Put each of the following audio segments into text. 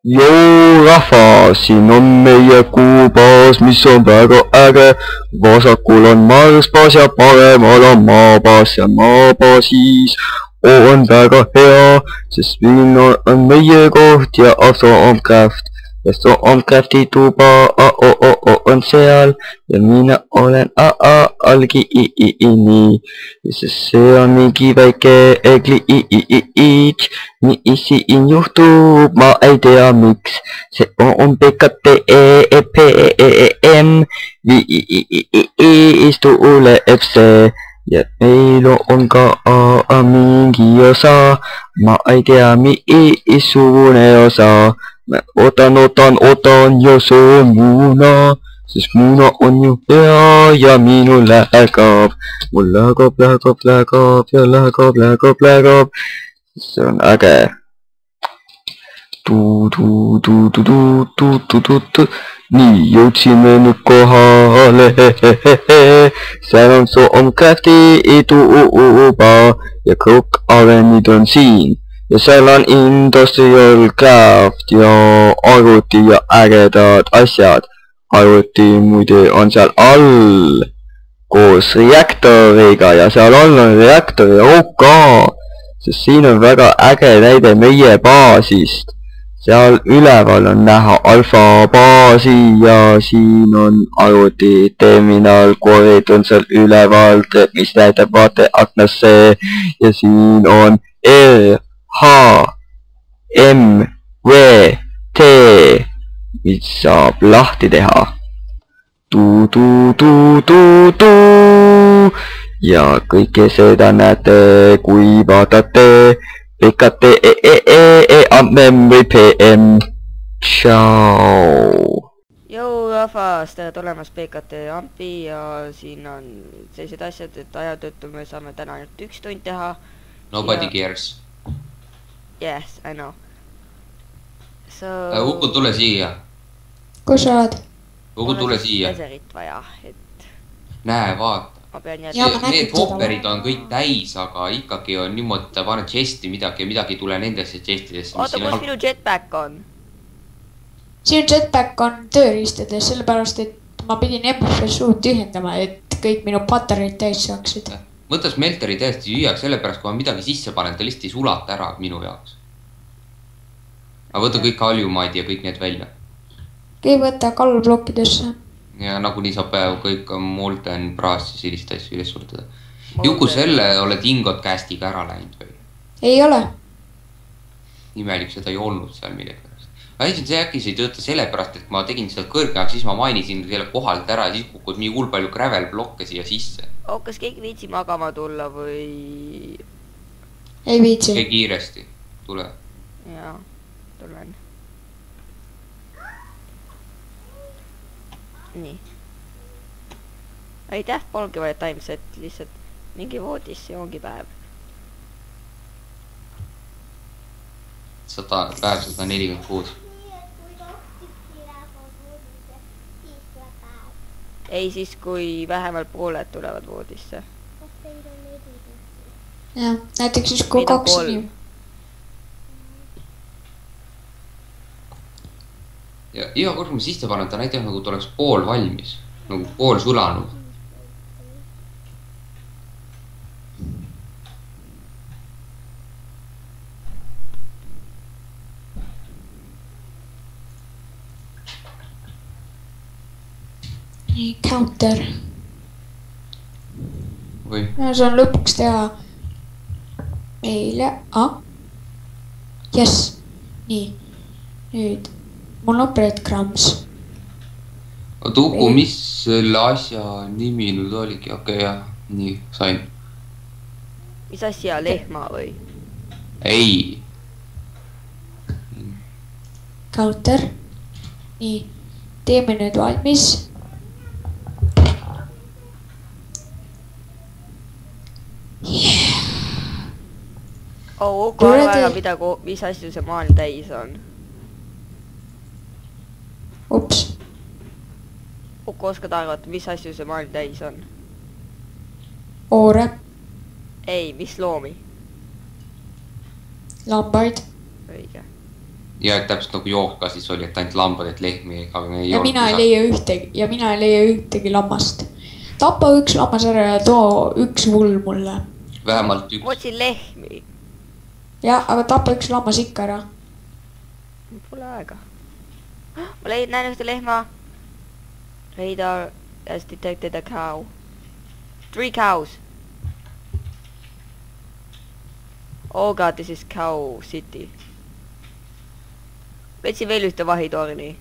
Joo rahvas, siin on meie kuubaas, mis on väga äge. Vasakul on Marsbaas ja paremal on Maabaas ja Maabaasis on väga hea, sest siin on meie koht ja Atomkraft. Ja Atomkrafti tuba on seal ja mina olen algiini, sest see on mingi väike kliit. Nii siin juhtub, ma ei tea miks, see on PKTEPM, viis tuleb see ja meil on ka mingi osa, ma ei tea missugune osa. Ma ootan ja söön muuna, sest muuna on ju hea ja minul läheb. Mul läheb. See on äge. Nii, jõudsime nüüd kohale. Seal on Atomkrafti tuba ja kõik arenid on siin. Ja seal on Industrial Craft ja arvuti ja ägedad asjad. Arvuti muide on seal all koos reaktoriga ja seal all on reaktori OK, sest siin on väga äge näide meie baasist. Seal üleval on näha alfa baasi ja siin on arvuti terminal, korid on seal üleval, mis näitab vaateaknasse ja siin on HMVT, mis saab lahti teha. Ja kõike seda näete, kui vaatate PKTEPM. Tšau! Jou rahvas, tere tulemast PKT Ampi ja siin on sellised asjad, et aja tõttu me saame täna ainult 1 tund teha. Nobody cares. Yes, I know. Uku, tule siia. Kus sa oled? Uku, tule siia. Laserit vaja, et... Näe, vaata. Need hopperid on kõik täis, aga ikkagi on niimoodi, et pane chesti midagi ja midagi ei tule nendesse chestidesse. Oota, kus minu jetpack on? Sinu jetpack on tööriistades, sellepärast et ma pidin MFS-uud tühjendama, et kõik minu patareid täis saaksid. Võta smelteri täiesti tühjaks, sellepärast kui ma midagi sisse panen, ta lihtsalt ei sulata ära minu jaoks. Aga võta kõik haljumaid ja kõik need välja. Kõik võta kallblokkidesse. Ja nagunii saab kõik molten brass ja sellist asju üles suletada. Juku, selle oled ingot kästiga ära läinud või? Ei ole. Imelik, seda ei olnud seal millegi pärast. See äkki see ei tööta sellepärast, et ma tegin seda kõrgemaks, siis ma mainisin selle kohalt ära ja siis kukkus nii hull palju gravel blokke siia sisse. Kas keegi viitsi magama tulla või... Ei viitsi. Käi kiiresti, tule. Jaa, tulen. Nii. Aitäh, polgi vaja timeset, lihtsalt mingi voodisse ja ongi päev. Päev 146. Ei siis, kui vähemalt pooled tulevad voodisse. Jah, näiteks siis kui 2 inimene. Ja iga kord ma sisse panen, ta näitab nagu tuleks pool valmis. Nagu pool sulanud. Nii, counter. Või? Ma saan lõpuks teha meile. Yes. Nii. Nüüd. Mul on breadcrumbs. Oota, Uku, mis selle asja nimi nüüd oligi? Okei, jah. Nii, sain. Mis asja, lehma või? Ei. Counter. Nii. Teeme nüüd valmis. Uku arva ära, mis asju see maailm täis on. Ups. Uku, oskad arvata, mis asju see maailm täis on? Oore. Ei, mis loomi? Lambaid. Õige. ja et täpselt nagu jookskas oli, et ainult lambad, et lehmi, aga me ei ja mina ei leia ühtegi lammast. Tapa üks lammas ära ja too üks hull mulle. vähemalt ma üks. otsin lehmi. ja, aga tapa üks lammas ikka ära. Pole aega. Ma näen ühte lehma. Radar has detected a cow. 3 cows. Oh god, this is cow city. Võtsin veel ühte vahitorni.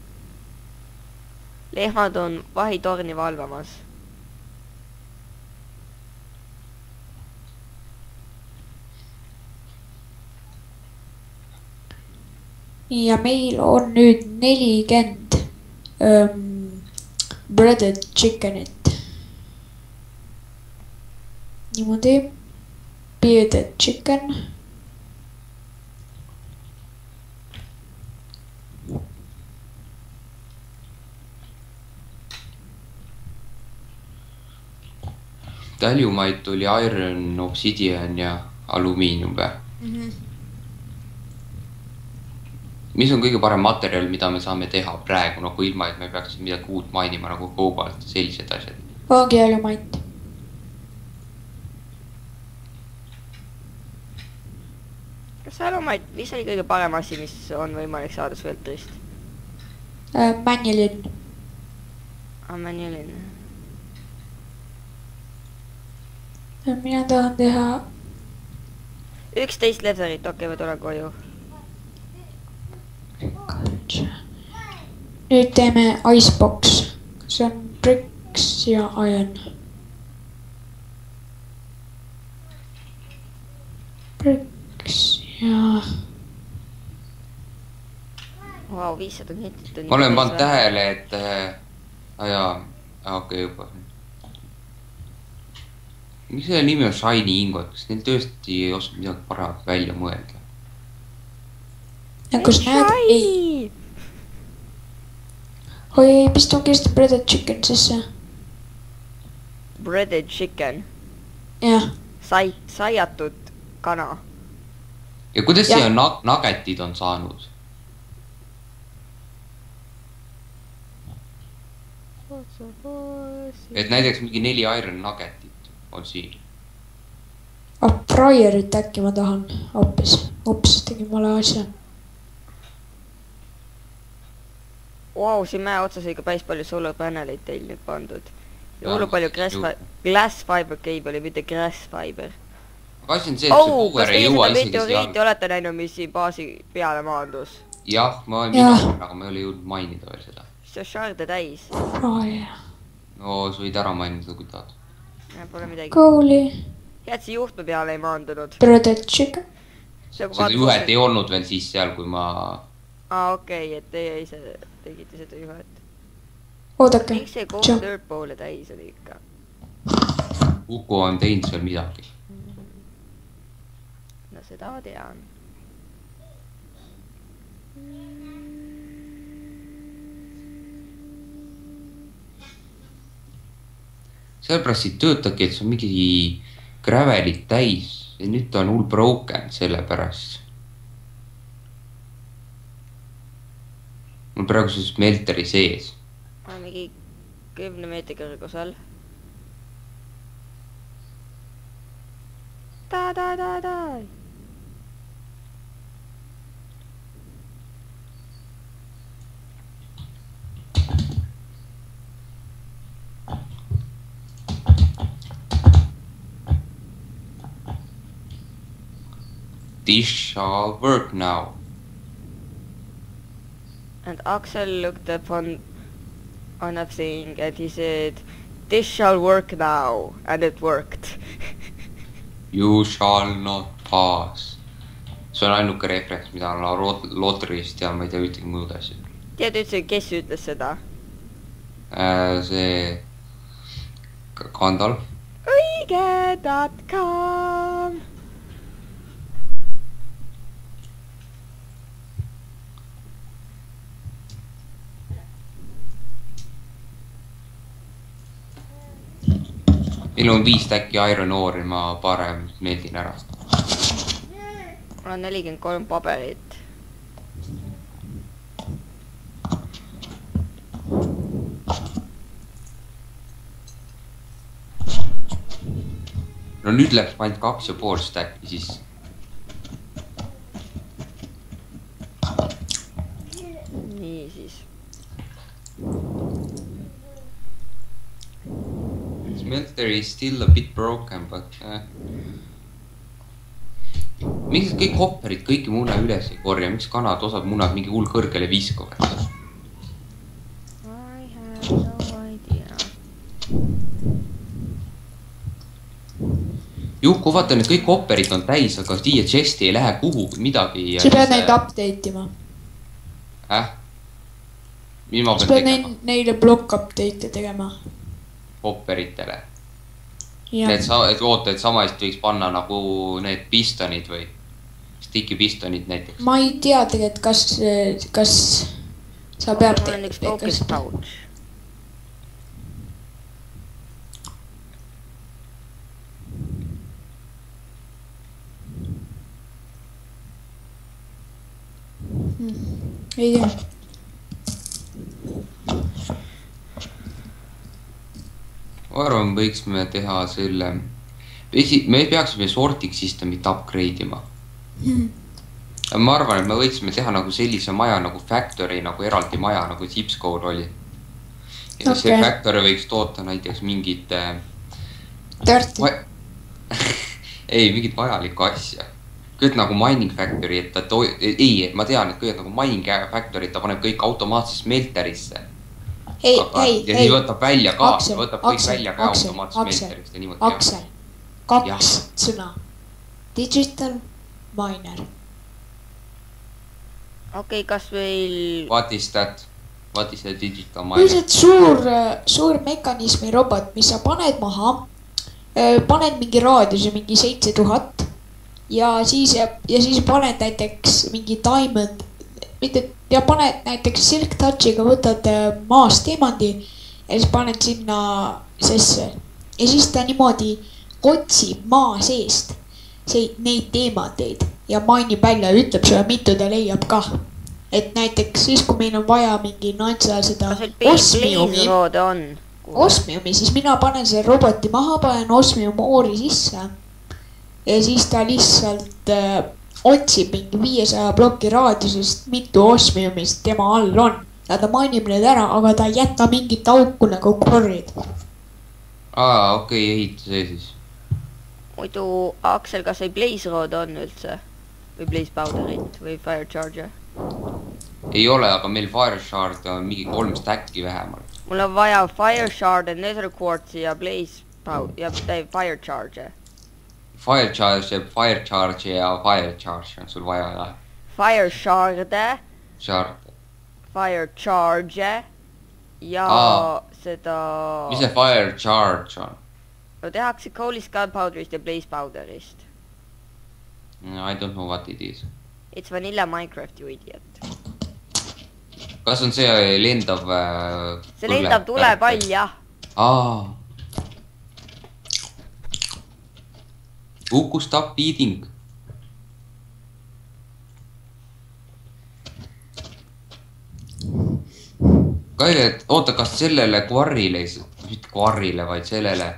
Lehmad on vahitorni valvamas. ja meil on nüüd 40 breaded chickenit. niimoodi. Bearded chicken. Taljumait oli iron, obsidian ja alumiinium või? Mis on kõige parem materjal, mida me saame teha praegu, nagu ilma, et me peaks midagi uut mainima, nagu koobalt ja sellised asjad? ongi alumant. Kas alumait, mis oli kõige parem asi, mis on võimalik saada Sveltrist? Manilin. Manilin. mina tahan teha 11 leatherit, okei, ma tulen koju. nüüd teeme icebox. see on bricks ja iron. Bricks ja. Vau, 500 niitit on. Ma olen pannud tähele, et okei, juba. Miks selle nimi on Shiny Ingot, kas neil tõesti ei oska midagi paremat välja mõelda? ja kus näed, ei. oi, pistan kiiresti breaded chicken sisse. Breaded chicken. jah. Saiatud kana. ja kuidas siia nuggetid on saanud? et näiteks mingi 4 iron nuggetit on siin. Fryerit äkki ma tahan hoopis tegin vale asja. Vau, siin mäe otsas ikka päris palju solar paneleid teil nüüd pandud. ja hullu palju glass fiber cable, mitte grass fiber. aga asi on see, et see power ei jõua isegi meteoriiti olete näinud, mis siin baasi peale maandus? jah, aga ma ei ole jõudnud mainida veel seda. see on šarde täis. no sa võid ära mainida, kui tahad. Pole midagi. Kooli. Head see juhtme peale ei maandunud. Breaded chicken. seda juhet ei olnud veel siis seal, kui ma... okei, et teie ise tegite seda juhet. oodake. miks see koht third poole täis oli ikka? Uku on teinud seal midagi. no seda tean. sellepärast siit töötabki, et see on mingi gravelit täis ja nüüd ta on hull broken sellepärast. mul praegu see smelteri sees. ma olen mingi 10 meetri kõrgusel. Ta. This shall work now. And Axel looked upon a thing and he said, this shall work now. And it worked. You shall not pass. See on ainuke referents, mida on Lotrist ja ma ei tea ühtegi muud asja. Tead üldse, kes ütles seda? See Gandalf. Õige.com Meil on 5 täkki iron ore'i, ma parem meeldin ära. Mul on 43 paberit. no nüüd läks ainult 2,5 stacki siis. nii siis. Smelter is still a bit broken, but miks kõik hopperid kõiki muna üles ei korja, miks kanad osad munad mingi hull kõrgele viskavad? I have no idea. Juhku, vaata, need kõik hopperid on täis, aga siia chesti ei lähe kuhugi midagi. sa pead neid update ima. Mis ma sa pean pead tegema? neile block update'e tegema. Hopperitele. jah, Et oota, et sama eest võiks panna nagu need pistonid või sticky pistonid näiteks. ma ei tea tegelikult, kas sa pead mul on üks focus pouch. ei tea. Ma arvan, võiks me teha selle, me peaksime sorting system'it upgrade ima. Ma arvan, et me võiksime teha nagu sellise maja nagu factory, nagu eraldi maja, nagu Zipscore oli. Ja see Okay. factory võiks toota näiteks mingit Dirty. ei, mingit vajalikku asja. Kõik nagu mining factory, et ta ei, ma tean, et kõik nagu mining factory, ta paneb kõik automaatselt smelterisse. ei, ja siis võtab välja ka, võtab kõik välja ka automaatselt smelterist ja niimoodi. Aksel, kaks sõna. Digital miner. okei, kas meil... What is that? What is the digital miner? Põhiliselt suur mekanismi robot, mis sa paned maha, paned mingi raadiuse, mingi 7000 ja siis paned näiteks mingi diamond, ja paned näiteks silk touch'iga, võtad maast diamandi ja siis paned sinna sisse. Ja siis ta niimoodi otsib maa seest neid diamandeid ja mainib välja ja ütleb sulle, mitu ta leiab ka. Et näiteks siis, kui meil on vaja mingi nantsa seda osmiumi, siis mina panen selle roboti maha, panen osmium oori sisse. Ja siis ta lihtsalt otsib mingi 500 ploki raadiusest, mitu osmiumist tema all on. Ja ta mainib need ära, aga ta ei jäta mingit auku nagu korrid. Okei, ehita see siis. muidu, Aksel, kas ei Blaze Rod on üldse? Või Blaze Powderit või Fire Charger? Ei ole, aga meil Fire Shard on mingi 3 stacki vähemalt. Mul on vaja Fire Shard, Nether Quartzi ja Blaze Powder ja Fire Charger. Fire Charge ja Fire Charge on sul vaja, jah? Fire Shard, Shard. Fire Charge ja seda... Mis see Fire Charge on? No tehakse Coal'ist, Gunpowderist ja Blaze Powderist. I don't know what it is. It's vanilla Minecraft, you idiot. Kas on see lendav... see lendab tulepall, jah. Uku, stop eating. Kaile, oota, kas sellele kvarrile, mitte kvarrile, vaid sellele,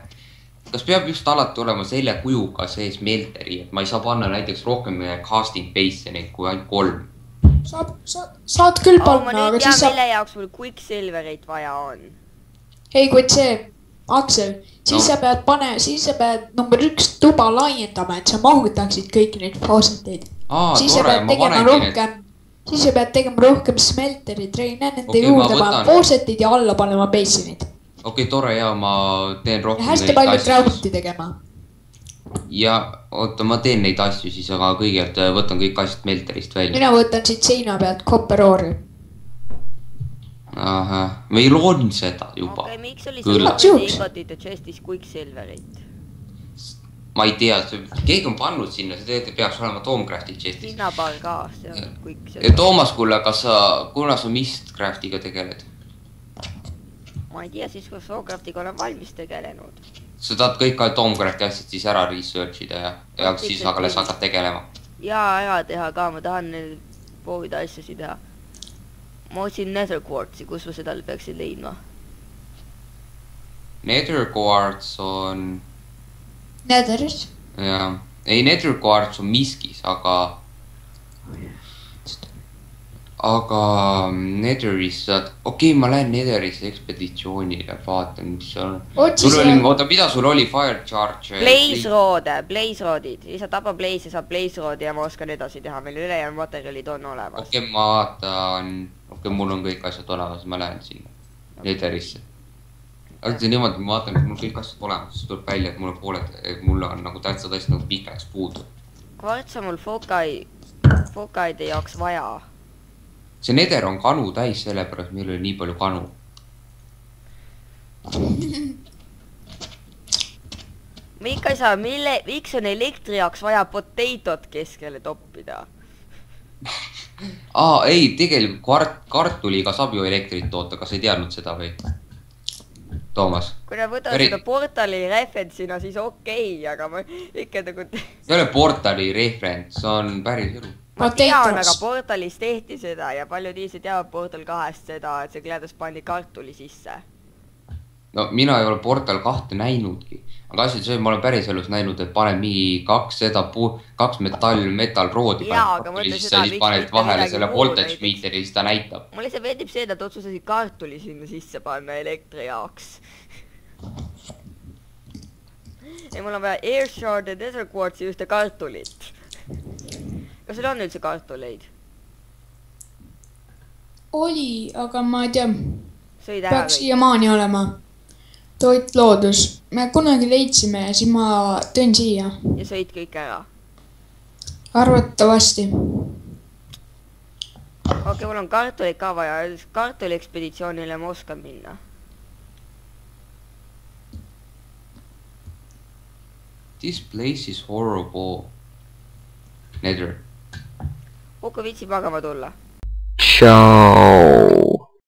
kas peab just alati olema selle kujuga see smelteri, et ma ei saa panna näiteks rohkem casting base'e neid kui ainult 3? Saad küll panna, ma nüüd aga siis tean, mille jaoks mul Quicksilverit vaja on. Ei, kuid see, Aksel, siis sa pead number 1 tuba laiendama, et sa mahutaksid kõiki neid fauseteid. Siis sa pead tegema rohkem smelterid, nende juurde panema fausetid ja alla panema basinid. Okei, tore, ja ma teen rohkem ja hästi palju crafti tegema. Ja oota, ma teen neid asju siis, aga kõigepealt võtan kõik asjad smelterist välja. Mina võtan siit seina pealt kopperoori. Meil on seda juba. Okei, miks oli see Eagotite chestis Quicksilverit? Ma ei tea, keegi on pannud sinna, see peaks olema Tomcrafti chestis. Hinnapaal ka, see on Quicksilver. Toomas, kuule, kuna sa Mistcraftiga tegeled? Ma ei tea, siis kui Soulcraftiga olen valmis tegelenud. Sa tahad kõik Tomcrafti asjad siis ära researchida ja siis alles hakkad tegelema? Jaa, ära teha ka, ma tahan proovida asjasi teha. Ma otsin Nether Quartzi, kus ma seda peaksin leidma? Nether Quartz on... Netheris. jaa. ei, Nether Quartz on miskis, aga Netheris saad, okei, ma lähen Netherisse ekspeditsioonile, vaatan, mis seal on. oota, mida sul oli, Fire Charge? Blaze Rodid, isa taba Blaze ja saab Blaze Rodi ja ma oskan edasi teha, meil ülejäänud materjalid on olemas. okei, ma vaatan, mul on kõik asjad olemas, ma lähen sinna Netherisse. aga see niimoodi, ma vaatan, et mul kõik asjad olemas, siis tuleb välja, et mul on nagu täitsa tõesti nagu pikaks puudu. Kvarts on mul fokaide jaoks vaja. see Nether on kanu täis, sellepärast meil oli nii palju kanu. ma ikka ei saa, miks on elektri jaoks vaja potato't keskele toppida? Ei, tegelikult kartuliga saab ju elektrit toota, kas ei teadnud seda või? Toomas. kui nad võtavad seda portali referentsina, siis okei, aga ma ikka nagu... see ei ole portali referents, see on päris elu. ma tean, aga portalis tehti seda ja paljud inimesed teavad Portal 2-st seda, et see Gladys pandi kartuli sisse. no mina ei ole Portal 2 näinudki, aga asjad see, ma olen päris elus näinud, et paned mingi kaks metallroodi sisse, siis paned vahele selle voltage meeteri, siis ta näitab. mulle see meeldib see, et nad otsustasid kartuli sinna sisse panna elektri jaoks. ja mul on vaja Airshard ja Desert Quartzi ühte kartulit. kas sul on üldse kartuleid? oli, aga ma ei tea. peaks siiamaani olema. Toit loodus. Me kunagi leidsime ja siis ma tõin siia. ja sõid kõik ära? Arvatavasti. okei, mul on kartuleid ka vaja. Kartuli ekspeditsioonile ma oskan minna. This place is horrible. Nether. Uku viitsib magama tulla? Tšau.